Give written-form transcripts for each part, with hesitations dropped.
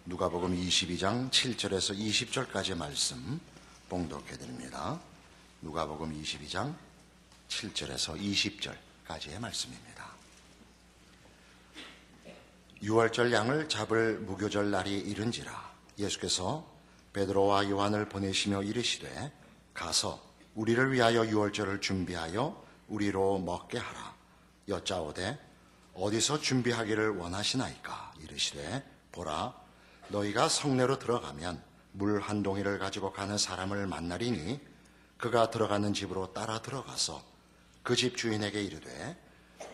누가복음 22장 7절에서 20절까지의 말씀 봉독해 드립니다. 누가복음 22장 7절에서 20절까지의 말씀입니다. 유월절 양을 잡을 무교절 날이 이른지라 예수께서 베드로와 요한을 보내시며 이르시되 가서 우리를 위하여 유월절을 준비하여 우리로 먹게 하라. 여짜오되 어디서 준비하기를 원하시나이까? 이르시되 보라 너희가 성내로 들어가면 물 한 동이를 가지고 가는 사람을 만나리니 그가 들어가는 집으로 따라 들어가서 그 집 주인에게 이르되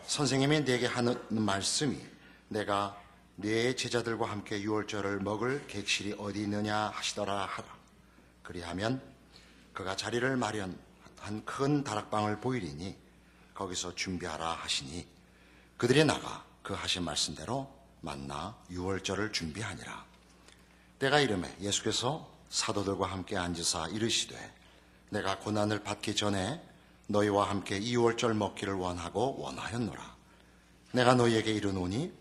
선생님이 네게 하는 말씀이 내가 네 제자들과 함께 유월절을 먹을 객실이 어디 있느냐 하시더라 하라. 그리하면 그가 자리를 마련한 큰 다락방을 보이리니 거기서 준비하라 하시니 그들이 나가 그 하신 말씀대로 만나 유월절을 준비하니라. 때가 이르매 예수께서 사도들과 함께 앉으사 이르시되 내가 고난을 받기 전에 너희와 함께 이 유월절 먹기를 원하고 원하였노라. 내가 너희에게 이르노니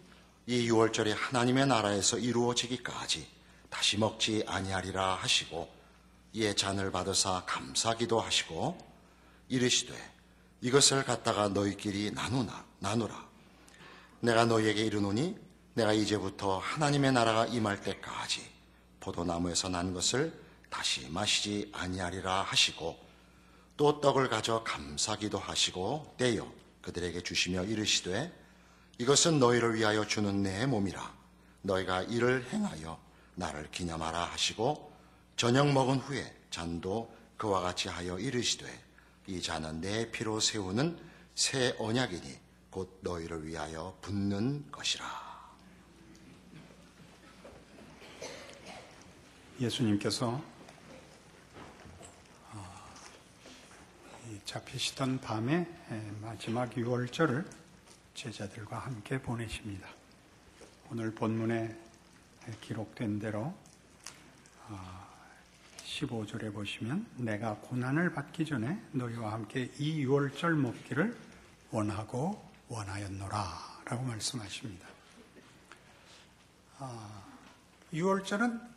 이 유월절이 하나님의 나라에서 이루어지기까지 다시 먹지 아니하리라 하시고 이에 잔을 받으사 감사기도 하시고 이르시되 이것을 갖다가 너희끼리 나누라. 내가 너희에게 이르노니 내가 이제부터 하나님의 나라가 임할 때까지 포도나무에서 난 것을 다시 마시지 아니하리라 하시고 또 떡을 가져 감사기도 하시고 떼어 그들에게 주시며 이르시되 이것은 너희를 위하여 주는 내 몸이라. 너희가 이를 행하여 나를 기념하라 하시고 저녁 먹은 후에 잔도 그와 같이 하여 이르시되 이 잔은 내 피로 세우는 새 언약이니 곧 너희를 위하여 붓는 것이라. 예수님께서 잡히시던 밤에 마지막 유월절을 제자들과 함께 보내십니다. 오늘 본문에 기록된 대로 15절에 보시면 내가 고난을 받기 전에 너희와 함께 이 유월절 먹기를 원하고 원하였노라 라고 말씀하십니다. 유월절은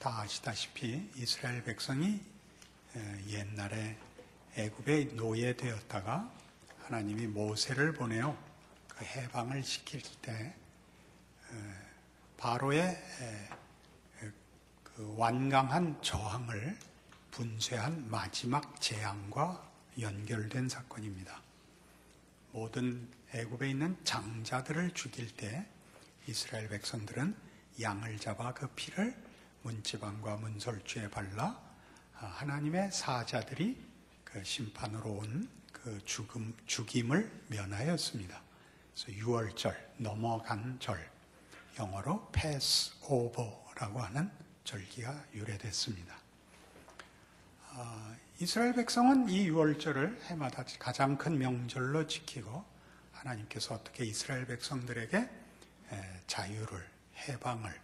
다 아시다시피 이스라엘 백성이 옛날에 애굽에 노예되었다가 하나님이 모세를 보내어 그 해방을 시킬 때 바로의 그 완강한 저항을 분쇄한 마지막 재앙과 연결된 사건입니다. 모든 애굽에 있는 장자들을 죽일 때 이스라엘 백성들은 양을 잡아 그 피를 문지방과 문설주에 발라 하나님의 사자들이 그 심판으로 온 그 죽임을 면하였습니다. 그래서 유월절, 넘어간 절, 영어로 패스오버라고 하는 절기가 유래됐습니다. 이스라엘 백성은 이 유월절을 해마다 가장 큰 명절로 지키고 하나님께서 어떻게 이스라엘 백성들에게 자유를, 해방을,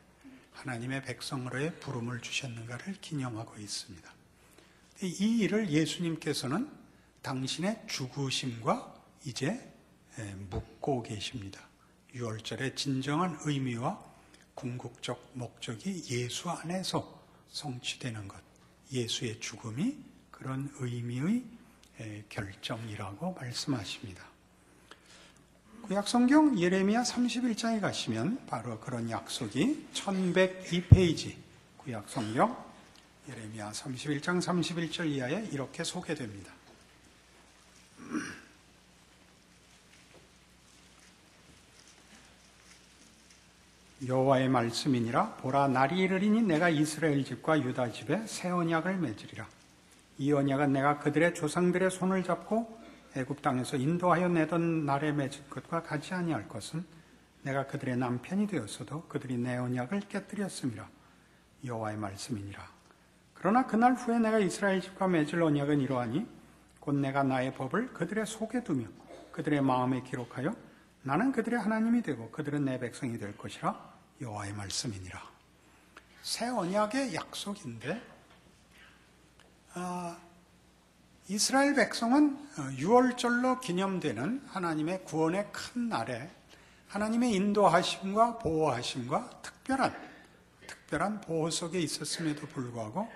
하나님의 백성으로의 부름을 주셨는가를 기념하고 있습니다. 이 일을 예수님께서는 당신의 죽으심과 이제 묻고 계십니다. 유월절의 진정한 의미와 궁극적 목적이 예수 안에서 성취되는 것, 예수의 죽음이 그런 의미의 결정이라고 말씀하십니다. 구약성경 예레미야 31장에 가시면 바로 그런 약속이 1102페이지 구약성경 예레미야 31장 31절 이하에 이렇게 소개됩니다. 여호와의 말씀이니라. 보라 날이 이르리니 내가 이스라엘 집과 유다 집에 새 언약을 맺으리라. 이 언약은 내가 그들의 조상들의 손을 잡고 애굽 땅에서 인도하여 내던 날에 맺은 것과 같이 아니할 것은 내가 그들의 남편이 되었어도 그들이 내 언약을 깨뜨렸음이라. 여호와의 말씀이니라. 그러나 그날 후에 내가 이스라엘 집과 맺을 언약은 이러하니 곧 내가 나의 법을 그들의 속에 두며 그들의 마음에 기록하여 나는 그들의 하나님이 되고 그들은 내 백성이 될 것이라. 여호와의 말씀이니라. 새 언약의 약속인데 이스라엘 백성은 유월절로 기념되는 하나님의 구원의 큰 날에 하나님의 인도하심과 보호하심과 특별한 특별한 보호 속에 있었음에도 불구하고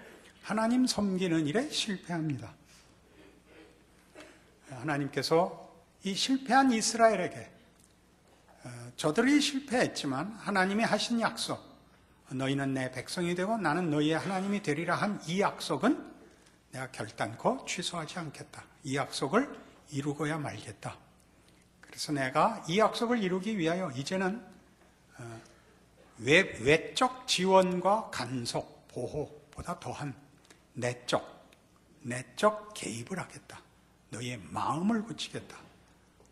하나님 섬기는 일에 실패합니다. 하나님께서 이 실패한 이스라엘에게 저들이 실패했지만 하나님이 하신 약속, 너희는 내 백성이 되고 나는 너희의 하나님이 되리라 한 이 약속은 내가 결단코 취소하지 않겠다. 이 약속을 이루고야 말겠다. 그래서 내가 이 약속을 이루기 위하여 이제는 외적 지원과 간섭, 보호보다 더한 내적 개입을 하겠다. 너희의 마음을 고치겠다.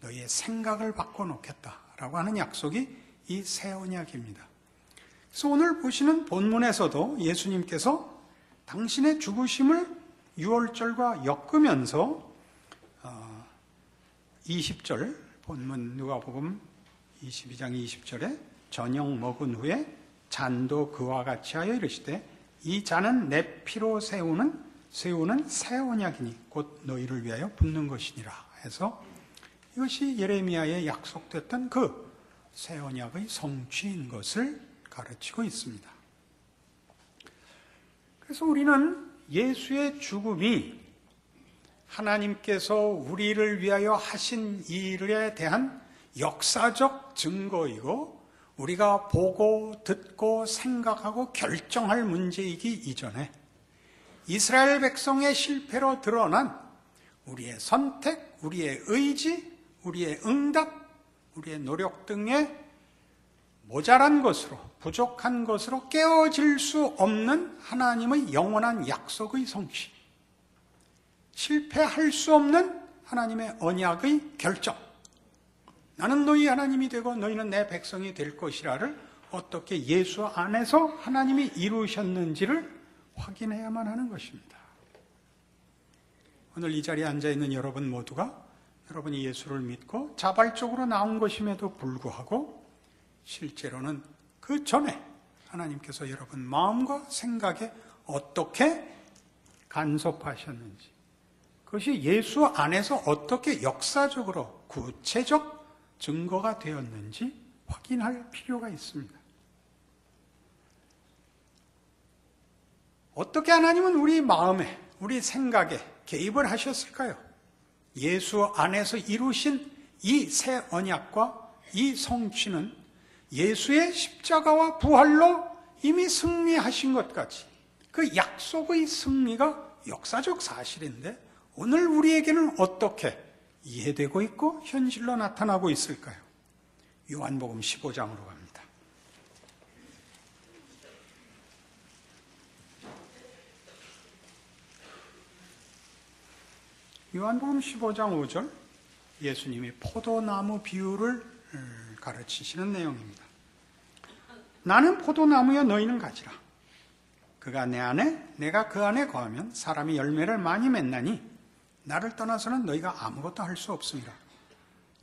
너희의 생각을 바꿔놓겠다라고 하는 약속이 이 새 언약입니다. 그래서 오늘 보시는 본문에서도 예수님께서 당신의 죽으심을 유월절과 엮으면서 20절 본문 누가복음 22장 20절에 저녁 먹은 후에 잔도 그와 같이 하여 이르시되 이 잔은 내 피로 세우는 새 언약이니 곧 너희를 위하여 붓는 것이니라 해서 이것이 예레미야에 약속됐던 그 새 언약의 성취인 것을 가르치고 있습니다. 그래서 우리는 예수의 죽음이 하나님께서 우리를 위하여 하신 일에 대한 역사적 증거이고 우리가 보고 듣고 생각하고 결정할 문제이기 이전에 이스라엘 백성의 실패로 드러난 우리의 선택, 우리의 의지, 우리의 응답, 우리의 노력 등의 모자란 것으로, 부족한 것으로 깨어질 수 없는 하나님의 영원한 약속의 성취, 실패할 수 없는 하나님의 언약의 결정, 나는 너희 하나님이 되고 너희는 내 백성이 될 것이라를 어떻게 예수 안에서 하나님이 이루셨는지를 확인해야만 하는 것입니다. 오늘 이 자리에 앉아있는 여러분 모두가 여러분이 예수를 믿고 자발적으로 나온 것임에도 불구하고 실제로는 그 전에 하나님께서 여러분 마음과 생각에 어떻게 간섭하셨는지, 그것이 예수 안에서 어떻게 역사적으로 구체적 증거가 되었는지 확인할 필요가 있습니다. 어떻게 하나님은 우리 마음에, 우리 생각에 개입을 하셨을까요? 예수 안에서 이루신 이 새 언약과 이 성취는 예수의 십자가와 부활로 이미 승리하신 것 같이 그 약속의 승리가 역사적 사실인데 오늘 우리에게는 어떻게 이해되고 있고 현실로 나타나고 있을까요? 요한복음 15장으로 갑니다. 요한복음 15장 5절 예수님이 포도나무 비유를 가르치시는 내용입니다. 나는 포도나무여 너희는 가지라. 그가 내 안에 내가 그 안에 거하면 사람이 열매를 많이 맺나니 나를 떠나서는 너희가 아무것도 할 수 없습니다.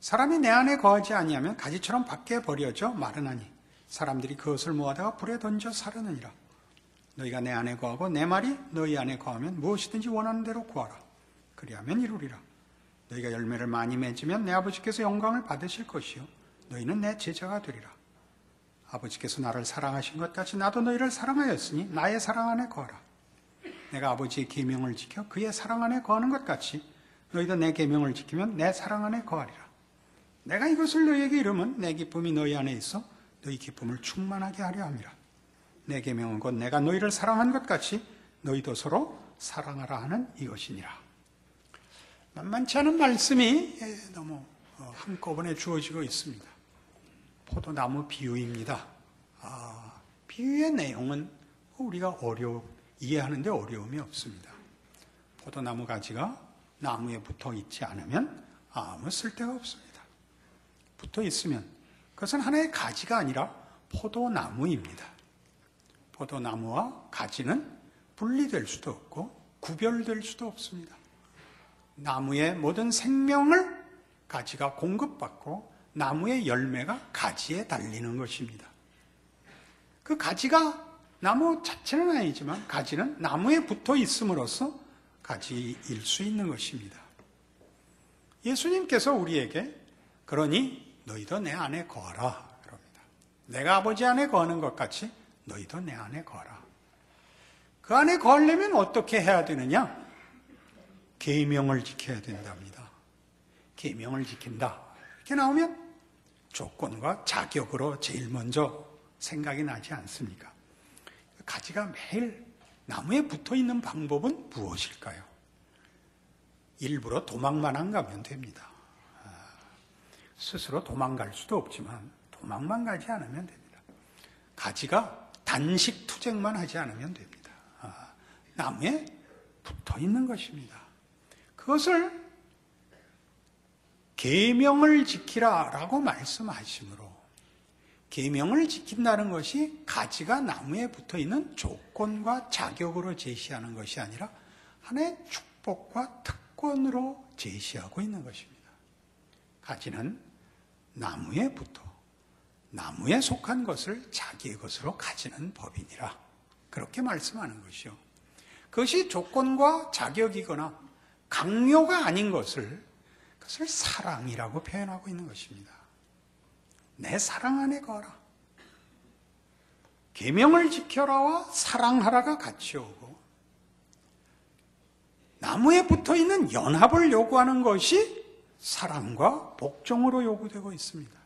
사람이 내 안에 거하지 아니하면 가지처럼 밖에 버려져 마르나니 사람들이 그것을 모아다가 불에 던져 사르느니라. 너희가 내 안에 거하고 내 말이 너희 안에 거하면 무엇이든지 원하는 대로 구하라. 그리하면 이루리라. 너희가 열매를 많이 맺으면 내 아버지께서 영광을 받으실 것이요 너희는 내 제자가 되리라. 아버지께서 나를 사랑하신 것 같이 나도 너희를 사랑하였으니 나의 사랑 안에 거하라. 내가 아버지의 계명을 지켜 그의 사랑 안에 거하는 것 같이 너희도 내 계명을 지키면 내 사랑 안에 거하리라. 내가 이것을 너희에게 이르면 내 기쁨이 너희 안에 있어 너희 기쁨을 충만하게 하려 함이라. 내 계명은 곧 내가 너희를 사랑한 것 같이 너희도 서로 사랑하라 하는 이것이니라. 만만치 않은 말씀이 너무 한꺼번에 주어지고 있습니다. 포도나무 비유입니다. 비유의 내용은 우리가 이해하는데 어려움이 없습니다. 포도나무 가지가 나무에 붙어 있지 않으면 아무 쓸데가 없습니다. 붙어 있으면 그것은 하나의 가지가 아니라 포도나무입니다. 포도나무와 가지는 분리될 수도 없고 구별될 수도 없습니다. 나무의 모든 생명을 가지가 공급받고 나무의 열매가 가지에 달리는 것입니다. 그 가지가 나무 자체는 아니지만 가지는 나무에 붙어 있음으로써 가지일 수 있는 것입니다. 예수님께서 우리에게 그러니 너희도 내 안에 거하라 그럽니다. 내가 아버지 안에 거하는 것 같이 너희도 내 안에 거하라. 그 안에 거하려면 어떻게 해야 되느냐? 계명을 지켜야 된답니다. 계명을 지킨다. 이렇게 나오면 조건과 자격으로 제일 먼저 생각이 나지 않습니까? 가지가 매일 나무에 붙어 있는 방법은 무엇일까요? 일부러 도망만 안 가면 됩니다. 스스로 도망갈 수도 없지만 도망만 가지 않으면 됩니다. 가지가 단식 투쟁만 하지 않으면 됩니다. 나무에 붙어 있는 것입니다. 그것을 계명을 지키라라고 말씀하시므로 계명을 지킨다는 것이 가지가 나무에 붙어 있는 조건과 자격으로 제시하는 것이 아니라 하나의 축복과 특권으로 제시하고 있는 것입니다. 가지는 나무에 붙어 나무에 속한 것을 자기의 것으로 가지는 법이니라. 그렇게 말씀하는 것이요. 그것이 조건과 자격이거나 강요가 아닌 그것을 사랑이라고 표현하고 있는 것입니다. 내 사랑 안에 거하라. 계명을 지켜라와 사랑하라가 같이 오고 나무에 붙어있는 연합을 요구하는 것이 사랑과 복종으로 요구되고 있습니다.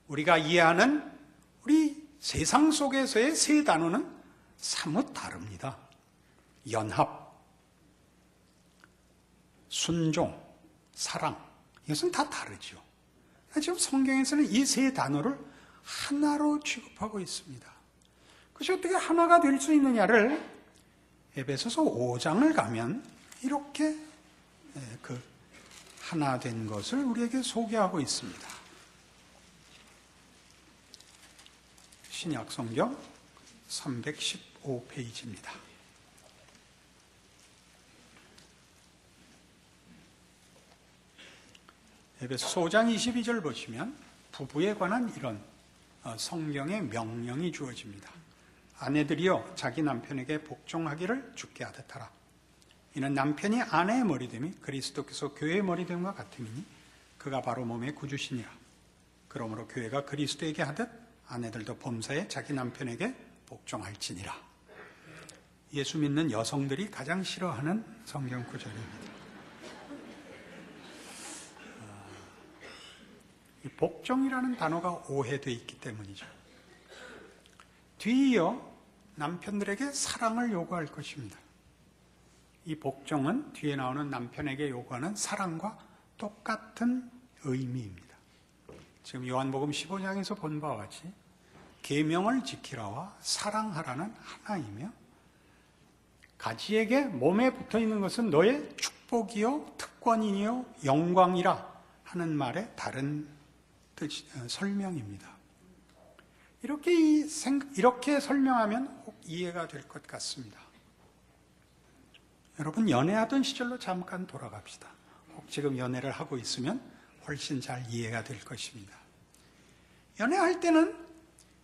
우리가 이해하는 우리 세상 속에서의 세 단어는 사뭇 다릅니다. 연합, 순종, 사랑, 이것은 다 다르죠. 지금 성경에서는 이 세 단어를 하나로 취급하고 있습니다. 그것이 어떻게 하나가 될 수 있느냐를 에베소서 5장을 가면 이렇게 그 하나 된 것을 우리에게 소개하고 있습니다. 신약 성경 315페이지입니다. 에베소서 5장 22절 보시면 부부에 관한 이런 성경의 명령이 주어집니다. 아내들이여 자기 남편에게 복종하기를 주께 하듯 하라. 이는 남편이 아내의 머리됨이 그리스도께서 교회의 머리됨과 같음이니 그가 바로 몸의 구주시니라. 그러므로 교회가 그리스도에게 하듯 아내들도 범사에 자기 남편에게 복종할지니라. 예수 믿는 여성들이 가장 싫어하는 성경 구절입니다. 이 복종이라는 단어가 오해되어 있기 때문이죠. 뒤이어 남편들에게 사랑을 요구할 것입니다. 이 복종은 뒤에 나오는 남편에게 요구하는 사랑과 똑같은 의미입니다. 지금 요한복음 15장에서 본 바와 같이 계명을 지키라와 사랑하라는 하나이며 가지에게 몸에 붙어있는 것은 너의 축복이요 특권이요 영광이라 하는 말의 다른 설명입니다. 이렇게 설명하면 혹 이해가 될 것 같습니다. 여러분 연애하던 시절로 잠깐 돌아갑시다. 혹 지금 연애를 하고 있으면 훨씬 잘 이해가 될 것입니다. 연애할 때는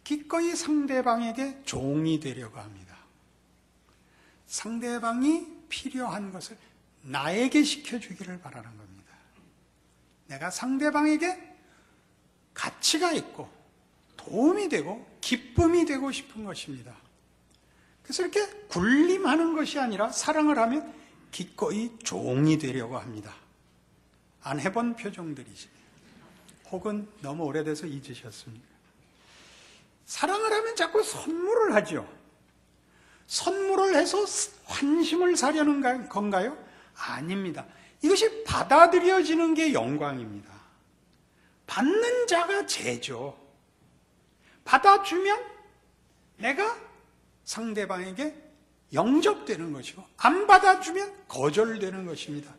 기꺼이 상대방에게 종이 되려고 합니다. 상대방이 필요한 것을 나에게 시켜주기를 바라는 겁니다. 내가 상대방에게 가치가 있고 도움이 되고 기쁨이 되고 싶은 것입니다. 그래서 이렇게 군림하는 것이 아니라 사랑을 하면 기꺼이 종이 되려고 합니다. 안 해본 표정들이지. 혹은 너무 오래돼서 잊으셨습니까? 사랑을 하면 자꾸 선물을 하죠. 선물을 해서 환심을 사려는 건가요? 아닙니다. 이것이 받아들여지는 게 영광입니다. 받는 자가 죄죠. 받아주면 내가 상대방에게 영접되는 것이고 안 받아주면 거절되는 것입니다.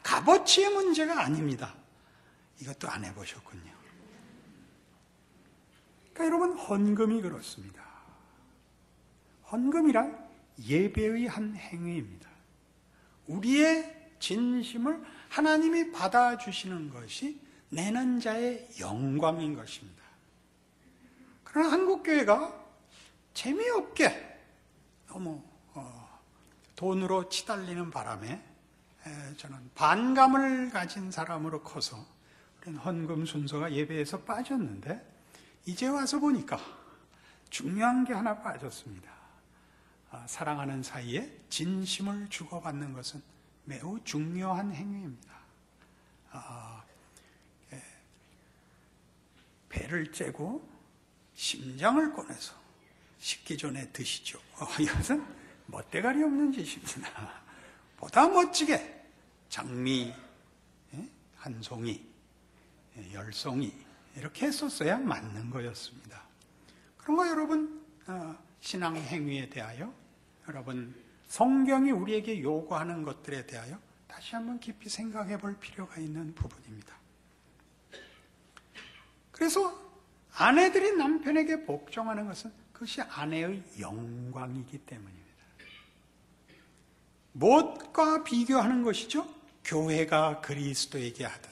값어치의 문제가 아닙니다. 이것도 안 해보셨군요. 그러니까 여러분 헌금이 그렇습니다. 헌금이란 예배의 한 행위입니다. 우리의 진심을 하나님이 받아주시는 것이 내는 자의 영광인 것입니다. 그러나 한국교회가 재미없게 너무 돈으로 치달리는 바람에 저는 반감을 가진 사람으로 커서 우리는 헌금 순서가 예배에서 빠졌는데 이제 와서 보니까 중요한 게 하나 빠졌습니다. 사랑하는 사이에 진심을 주고받는 것은 매우 중요한 행위입니다. 배를 째고 심장을 꺼내서 식기 전에 드시죠. 이것은 멋대가리 없는 짓입니다. 보다 멋지게 장미 한 송이, 10송이 이렇게 했었어야 맞는 거였습니다. 그런가 여러분, 신앙 행위에 대하여, 여러분 성경이 우리에게 요구하는 것들에 대하여 다시 한번 깊이 생각해 볼 필요가 있는 부분입니다. 그래서 아내들이 남편에게 복종하는 것은 그것이 아내의 영광이기 때문입니다. 무엇과 비교하는 것이죠? 교회가 그리스도에게 하듯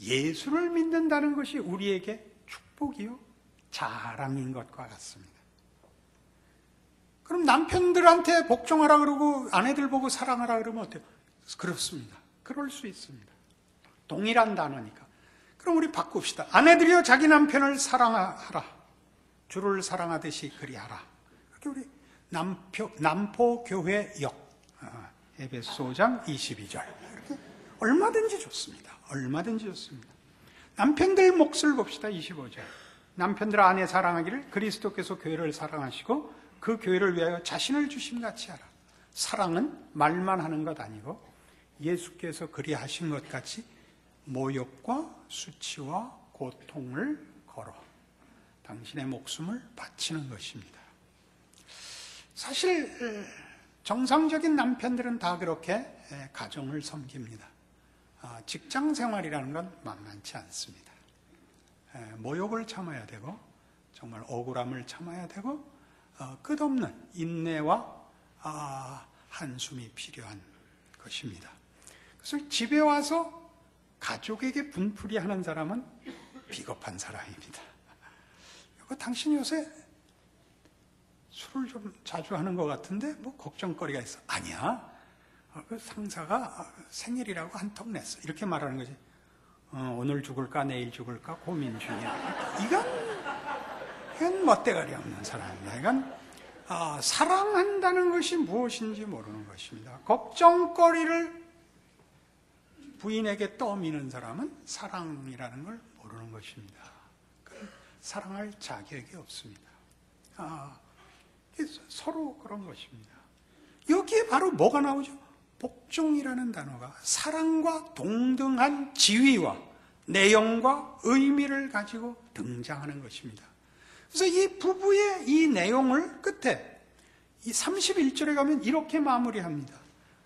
예수를 믿는다는 것이 우리에게 축복이요 자랑인 것과 같습니다. 그럼 남편들한테 복종하라 그러고 아내들 보고 사랑하라 그러면 어때요? 그렇습니다. 그럴 수 있습니다. 동일한 단어니까. 그럼 우리 바꿉시다. 아내들이여 자기 남편을 사랑하라. 주를 사랑하듯이 그리하라. 이렇게 우리 남포교회역 에베소 5장 22절 이렇게 얼마든지 좋습니다. 얼마든지 좋습니다. 남편들 몫을 봅시다. 25절. 남편들 아내 사랑하기를 그리스도께서 교회를 사랑하시고 그 교회를 위하여 자신을 주심같이 하라. 사랑은 말만 하는 것 아니고 예수께서 그리하신 것 같이 모욕과 수치와 고통을 걸어 당신의 목숨을 바치는 것입니다. 사실 정상적인 남편들은 다 그렇게 가정을 섬깁니다. 직장 생활이라는 건 만만치 않습니다. 모욕을 참아야 되고 정말 억울함을 참아야 되고 끝없는 인내와 한숨이 필요한 것입니다. 그래서 집에 와서 가족에게 분풀이 하는 사람은 비겁한 사람입니다. 당신 요새 술을 좀 자주 하는 것 같은데 뭐 걱정거리가 있어. 아니야. 그 상사가 생일이라고 한턱 냈어. 이렇게 말하는 거지. 오늘 죽을까 내일 죽을까 고민 중이야. 이건 멋대가리 없는 사람입니다. 이건 사랑한다는 것이 무엇인지 모르는 것입니다. 걱정거리를 부인에게 떠미는 사람은 사랑이라는 걸 모르는 것입니다. 사랑할 자격이 없습니다. 서로 그런 것입니다. 여기에 바로 뭐가 나오죠? 복종이라는 단어가 사랑과 동등한 지위와 내용과 의미를 가지고 등장하는 것입니다. 그래서 이 부부의 이 내용을 끝에 이 31절에 가면 이렇게 마무리합니다.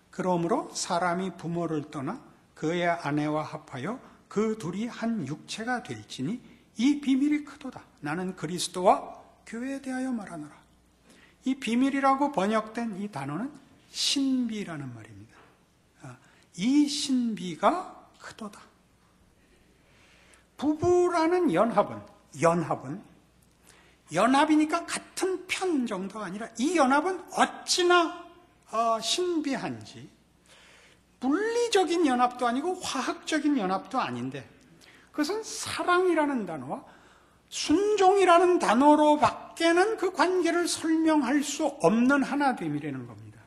그러므로 사람이 부모를 떠나 그의 아내와 합하여 그 둘이 한 육체가 될지니 이 비밀이 크도다. 나는 그리스도와 교회에 대하여 말하노라. 이 비밀이라고 번역된 이 단어는 신비라는 말입니다. 이 신비가 크도다. 부부라는 연합이니까 같은 편 정도가 아니라 이 연합은 어찌나 신비한지 물리적인 연합도 아니고 화학적인 연합도 아닌데 그것은 사랑이라는 단어와 순종이라는 단어로 밖에는 그 관계를 설명할 수 없는 하나됨이라는 겁니다.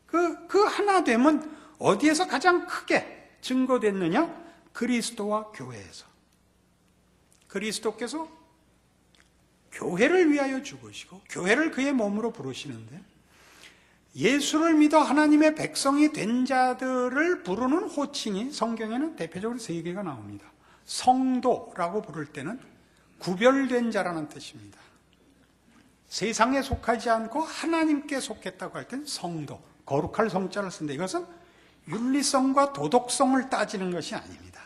그 하나됨은 어디에서 가장 크게 증거됐느냐? 그리스도와 교회에서. 그리스도께서 교회를 위하여 죽으시고 교회를 그의 몸으로 부르시는데 예수를 믿어 하나님의 백성이 된 자들을 부르는 호칭이 성경에는 대표적으로 3개가 나옵니다. 성도라고 부를 때는 구별된 자라는 뜻입니다. 세상에 속하지 않고 하나님께 속했다고 할 땐 성도, 거룩할 성자를 쓴다. 이것은 윤리성과 도덕성을 따지는 것이 아닙니다.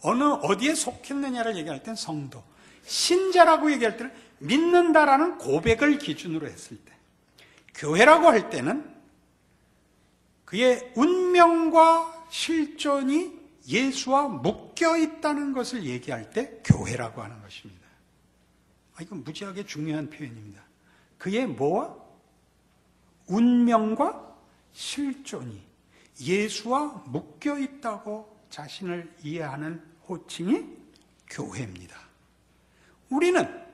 어디에 속했느냐를 얘기할 땐 성도, 신자라고 얘기할 때는 믿는다라는 고백을 기준으로 했을 때, 교회라고 할 때는 그의 운명과 실존이 예수와 묶여 있다는 것을 얘기할 때 교회라고 하는 것입니다. 이건 무지하게 중요한 표현입니다. 그의 뭐와? 운명과 실존이 예수와 묶여 있다고 자신을 이해하는 호칭이 교회입니다. 우리는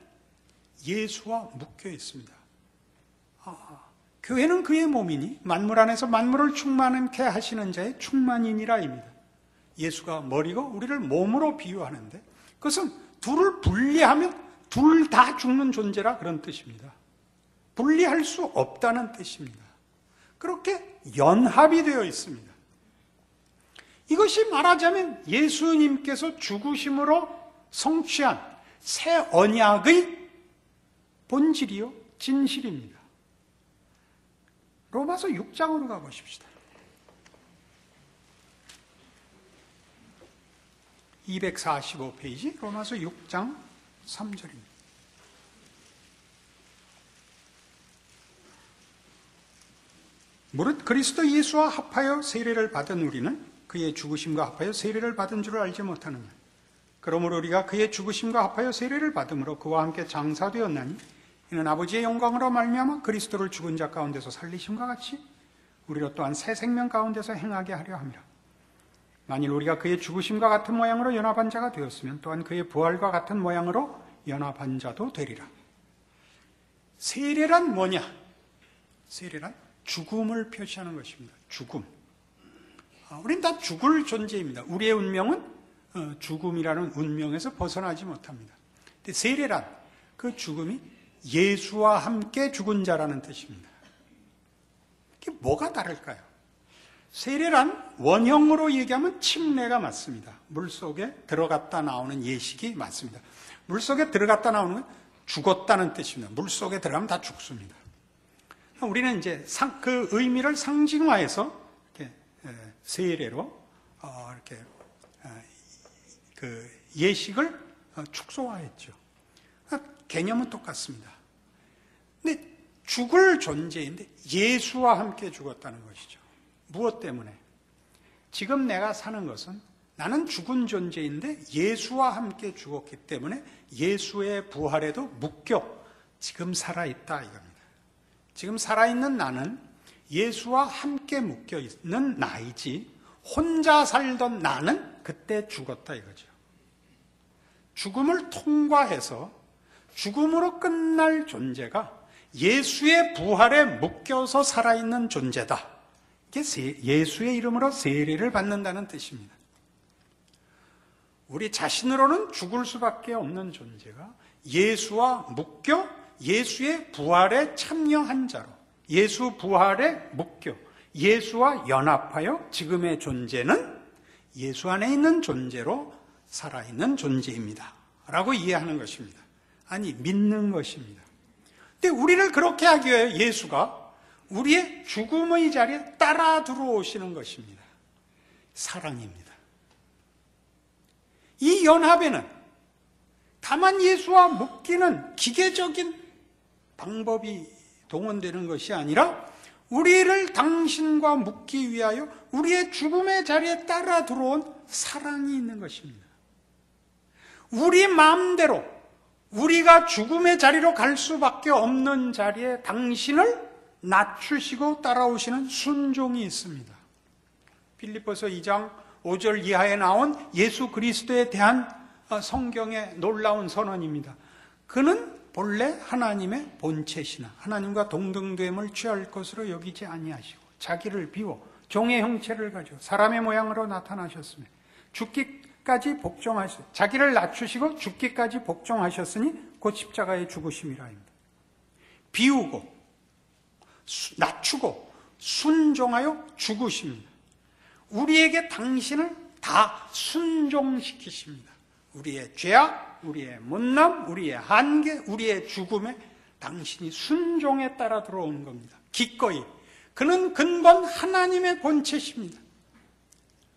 예수와 묶여 있습니다. 교회는 그의 몸이니 만물 안에서 만물을 충만케 하시는 자의 충만인이라입니다. 예수가 머리고 우리를 몸으로 비유하는데 그것은 둘을 분리하면 둘 다 죽는 존재라 그런 뜻입니다. 분리할 수 없다는 뜻입니다. 그렇게 연합이 되어 있습니다. 이것이 말하자면 예수님께서 죽으심으로 성취한 새 언약의 본질이요 진실입니다. 로마서 6장으로 가보십시다. 245페이지 로마서 6장 3절입니다. 무릇 그리스도 예수와 합하여 세례를 받은 우리는 그의 죽으심과 합하여 세례를 받은 줄을 알지 못하느냐. 그러므로 우리가 그의 죽으심과 합하여 세례를 받음으로 그와 함께 장사되었나니 이는 아버지의 영광으로 말미암아 그리스도를 죽은 자 가운데서 살리심과 같이 우리로 또한 새 생명 가운데서 행하게 하려 함이라. 만일 우리가 그의 죽으심과 같은 모양으로 연합한 자가 되었으면 또한 그의 부활과 같은 모양으로 연합한 자도 되리라. 세례란 뭐냐? 세례란 죽음을 표시하는 것입니다. 죽음. 우린 다 죽을 존재입니다. 우리의 운명은 죽음이라는 운명에서 벗어나지 못합니다. 근데 세례란 그 죽음이 예수와 함께 죽은 자라는 뜻입니다. 이게 뭐가 다를까요? 세례란 원형으로 얘기하면 침례가 맞습니다. 물속에 들어갔다 나오는 예식이 맞습니다. 물속에 들어갔다 나오는 건 죽었다는 뜻입니다. 물속에 들어가면 다 죽습니다. 우리는 이제 그 의미를 상징화해서 이렇게 세례로 이렇게 그 예식을 축소화했죠. 개념은 똑같습니다. 근데 죽을 존재인데 예수와 함께 죽었다는 것이죠. 무엇 때문에? 지금 내가 사는 것은 나는 죽은 존재인데 예수와 함께 죽었기 때문에 예수의 부활에도 묶여 지금 살아있다 이겁니다. 지금 살아있는 나는 예수와 함께 묶여있는 나이지 혼자 살던 나는 그때 죽었다 이거죠. 죽음을 통과해서 죽음으로 끝날 존재가 예수의 부활에 묶여서 살아있는 존재다. 이게 예수의 이름으로 세례를 받는다는 뜻입니다. 우리 자신으로는 죽을 수밖에 없는 존재가 예수와 묶여 예수의 부활에 참여한 자로 예수 부활에 묶여 예수와 연합하여 지금의 존재는 예수 안에 있는 존재로 살아있는 존재입니다. 라고 이해하는 것입니다. 아니, 믿는 것입니다. 근데 우리를 그렇게 하기 위해 예수가 우리의 죽음의 자리에 따라 들어오시는 것입니다. 사랑입니다. 이 연합에는 다만 예수와 묶이는 기계적인 방법이 동원되는 것이 아니라 우리를 당신과 묶기 위하여 우리의 죽음의 자리에 따라 들어온 사랑이 있는 것입니다. 우리 마음대로 우리가 죽음의 자리로 갈 수밖에 없는 자리에 당신을 낮추시고 따라오시는 순종이 있습니다. 빌립보서 2장 5절 이하에 나온 예수 그리스도에 대한 성경의 놀라운 선언입니다. 그는 본래 하나님의 본체시나 하나님과 동등됨을 취할 것으로 여기지 아니하시고 자기를 비워 종의 형체를 가지고 사람의 모양으로 나타나셨으며 죽기까지 복종하셨 자기를 낮추시고 죽기까지 복종하셨으니 곧 십자가의 죽으심이라입니다. 비우고 낮추고 순종하여 죽으십니다. 우리에게 당신을 다 순종시키십니다. 우리의 죄악, 우리의 못남, 우리의 한계, 우리의 죽음에 당신이 순종에 따라 들어오는 겁니다. 기꺼이. 그는 근본 하나님의 본체십니다.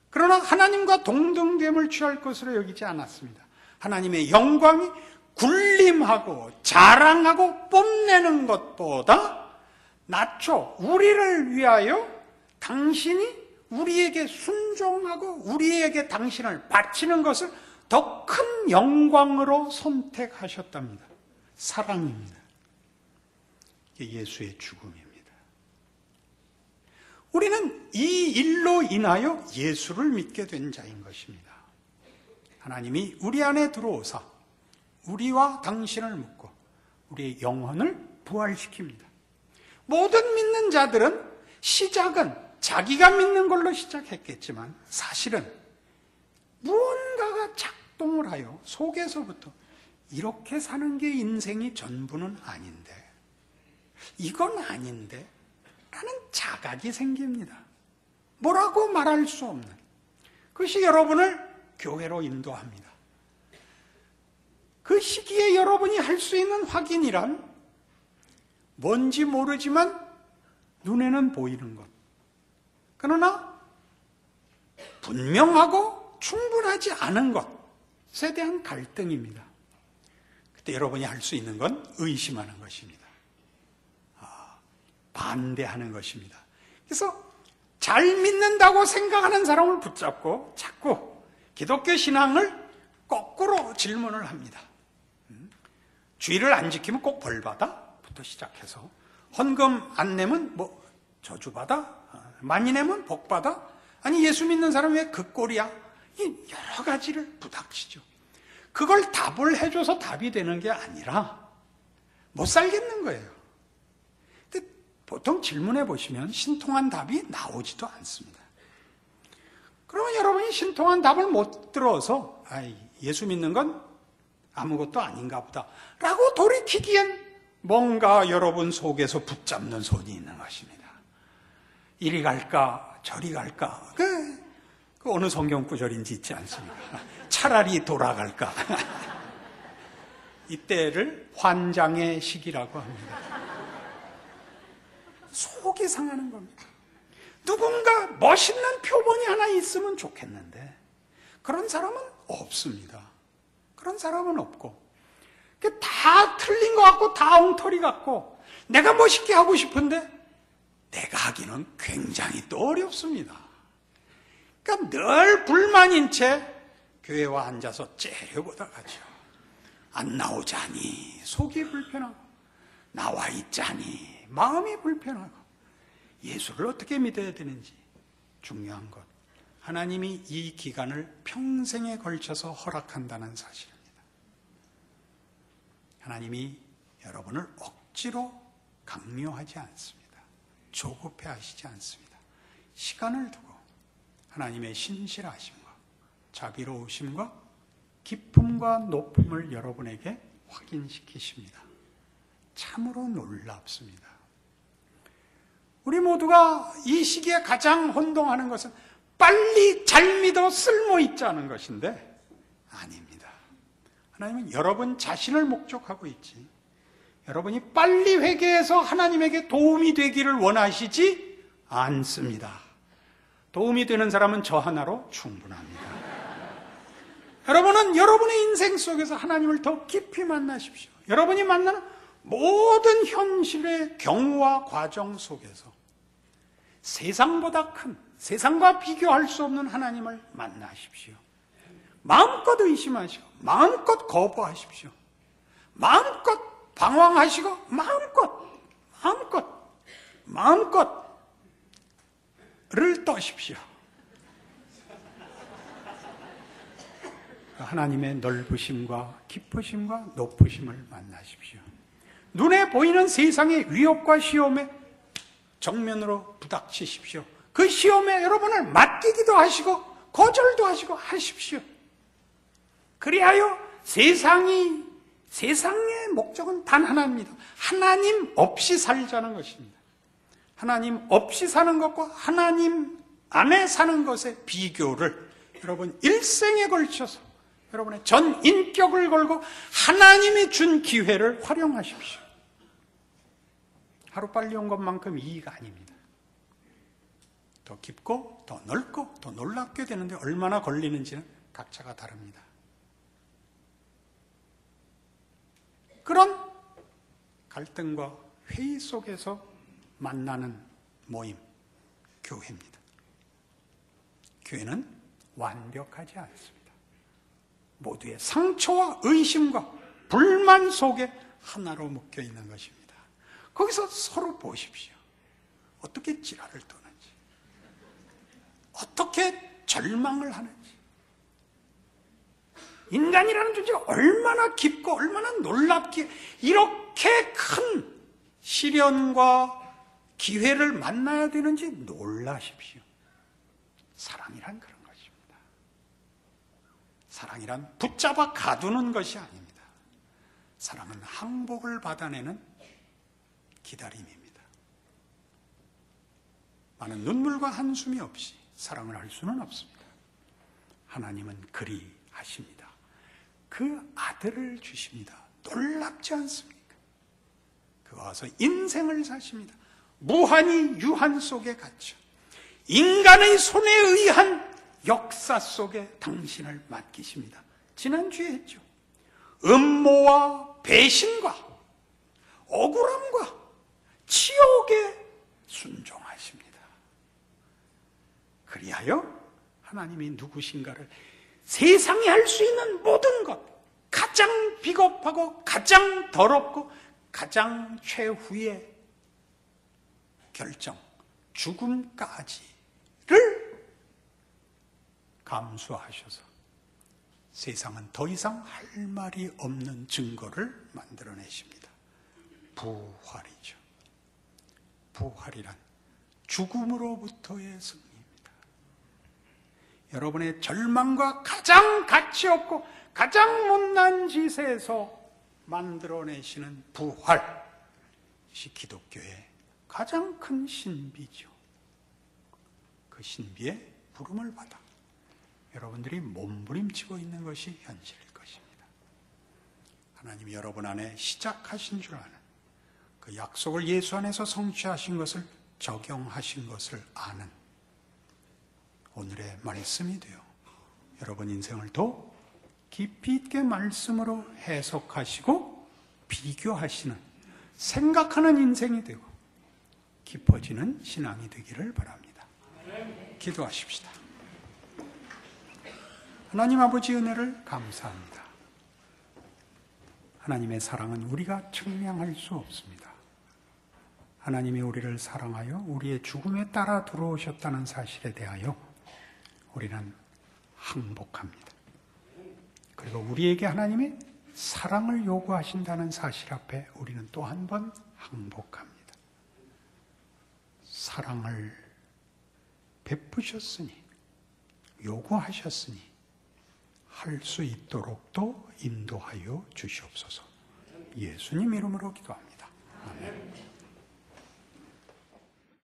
그러나 하나님과 동등됨을 취할 것으로 여기지 않았습니다. 하나님의 영광이 군림하고 자랑하고 뽐내는 것보다 낮춰 우리를 위하여 당신이 우리에게 순종하고 우리에게 당신을 바치는 것을 더 큰 영광으로 선택하셨답니다. 사랑입니다. 이게 예수의 죽음입니다. 우리는 이 일로 인하여 예수를 믿게 된 자인 것입니다. 하나님이 우리 안에 들어오사 우리와 당신을 묶고 우리의 영혼을 부활시킵니다. 모든 믿는 자들은 시작은 자기가 믿는 걸로 시작했겠지만 사실은 무언가가 작동을 하여 속에서부터 이렇게 사는 게 인생이 전부는 아닌데, 이건 아닌데 라는 자각이 생깁니다. 뭐라고 말할 수 없는 그것이 여러분을 교회로 인도합니다. 그 시기에 여러분이 할 수 있는 확인이란 뭔지 모르지만 눈에는 보이는 것, 그러나 분명하고 충분하지 않은 것에 대한 갈등입니다. 그때 여러분이 할 수 있는 건 의심하는 것입니다. 반대하는 것입니다. 그래서 잘 믿는다고 생각하는 사람을 붙잡고 자꾸 기독교 신앙을 거꾸로 질문을 합니다. 주의를 안 지키면 꼭 벌받아? 부터 시작해서 헌금 안 내면 뭐 저주받아? 많이 내면 복받아? 아니 예수 믿는 사람 왜 그 꼴이야? 여러 가지를 부닥치죠. 그걸 답을 해줘서 답이 되는 게 아니라 못 살겠는 거예요. 근데 보통 질문해 보시면 신통한 답이 나오지도 않습니다. 그러면 여러분이 신통한 답을 못 들어서 예수 믿는 건 아무것도 아닌가 보다 라고 돌이키기엔 뭔가 여러분 속에서 붙잡는 손이 있는 것입니다. 이리 갈까 저리 갈까, 그 어느 성경 구절인지 있지 않습니까? 차라리 돌아갈까. 이때를 환장의 시기라고 합니다. 속이 상하는 겁니다. 누군가 멋있는 표본이 하나 있으면 좋겠는데 그런 사람은 없습니다. 그런 사람은 없고 다 틀린 것 같고 다 엉터리 같고 내가 멋있게 하고 싶은데 내가 하기는 굉장히 또 어렵습니다. 그러니까 늘 불만인 채 교회와 앉아서 째려보다 가죠. 안 나오자니 속이 불편하고 나와 있자니 마음이 불편하고 예수를 어떻게 믿어야 되는지 중요한 것, 하나님이 이 기간을 평생에 걸쳐서 허락한다는 사실입니다. 하나님이 여러분을 억지로 강요하지 않습니다. 조급해 하시지 않습니다. 시간을 두고 하나님의 신실하심과 자비로우심과 기쁨과 높음을 여러분에게 확인시키십니다. 참으로 놀랍습니다. 우리 모두가 이 시기에 가장 혼동하는 것은 빨리 잘 믿어 쓸모있자는 것인데 아닙니다. 하나님은 여러분 자신을 목적하고 있지 여러분이 빨리 회개해서 하나님에게 도움이 되기를 원하시지 않습니다. 도움이 되는 사람은 저 하나로 충분합니다. 여러분은 여러분의 인생 속에서 하나님을 더 깊이 만나십시오. 여러분이 만나는 모든 현실의 경우와 과정 속에서 세상보다 큰, 세상과 비교할 수 없는 하나님을 만나십시오. 마음껏 의심하시고 마음껏 거부하십시오. 마음껏 방황하시고 마음껏을 떠십시오. 하나님의 넓으심과 깊으심과 높으심을 만나십시오. 눈에 보이는 세상의 위협과 시험에 정면으로 부닥치십시오. 그 시험에 여러분을 맡기기도 하시고 거절도 하시고 하십시오. 그리하여 세상의 목적은 단 하나입니다. 하나님 없이 살자는 것입니다. 하나님 없이 사는 것과 하나님 안에 사는 것의 비교를 여러분 일생에 걸쳐서 여러분의 전 인격을 걸고 하나님이 준 기회를 활용하십시오. 하루빨리 온 것만큼 이익 아닙니다. 더 깊고 더 넓고 더 놀랍게 되는데 얼마나 걸리는지는 각자가 다릅니다. 그런 갈등과 회의 속에서 만나는 모임, 교회입니다. 교회는 완벽하지 않습니다. 모두의 상처와 의심과 불만 속에 하나로 묶여 있는 것입니다. 거기서 서로 보십시오. 어떻게 지랄을 떠는지, 어떻게 절망을 하는지. 인간이라는 존재가 얼마나 깊고 얼마나 놀랍게 이렇게 큰 시련과 기회를 만나야 되는지 놀라십시오. 사랑이란 그런 것입니다. 사랑이란 붙잡아 가두는 것이 아닙니다. 사랑은 항복을 받아내는 기다림입니다. 많은 눈물과 한숨이 없이 사랑을 할 수는 없습니다. 하나님은 그리 하십니다. 그 아들을 주십니다. 놀랍지 않습니까? 그와 와서 인생을 사십니다. 무한히 유한 속에 갇혀 인간의 손에 의한 역사 속에 당신을 맡기십니다. 지난주에 했죠. 음모와 배신과 억울함과 치욕에 순종하십니다. 그리하여 하나님이 누구신가를 세상이 할 수 있는 모든 것, 가장 비겁하고 가장 더럽고 가장 최후의 결정, 죽음까지를 감수하셔서 세상은 더 이상 할 말이 없는 증거를 만들어내십니다. 부활이죠. 부활이란 죽음으로부터의 승리입니다. 여러분의 절망과 가장 가치 없고 가장 못난 짓에서 만들어내시는 부활, 이것이 기독교의 가장 큰 신비죠. 그 신비의 부름을 받아 여러분들이 몸부림치고 있는 것이 현실일 것입니다. 하나님이 여러분 안에 시작하신 줄 아는 그 약속을 예수 안에서 성취하신 것을 적용하신 것을 아는 오늘의 말씀이 되어 여러분 인생을 더 깊이 있게 말씀으로 해석하시고 비교하시는 생각하는 인생이 되고 깊어지는 신앙이 되기를 바랍니다. 기도하십시다. 하나님 아버지 은혜를 감사합니다. 하나님의 사랑은 우리가 측량할 수 없습니다. 하나님이 우리를 사랑하여 우리의 죽음에 따라 들어오셨다는 사실에 대하여 우리는 항복합니다. 그리고 우리에게 하나님이 사랑을 요구하신다는 사실 앞에 우리는 또 한 번 항복합니다. 사랑을 베푸셨으니, 요구하셨으니 할 수 있도록 또 인도하여 주시옵소서. 예수님 이름으로 기도합니다. 아멘.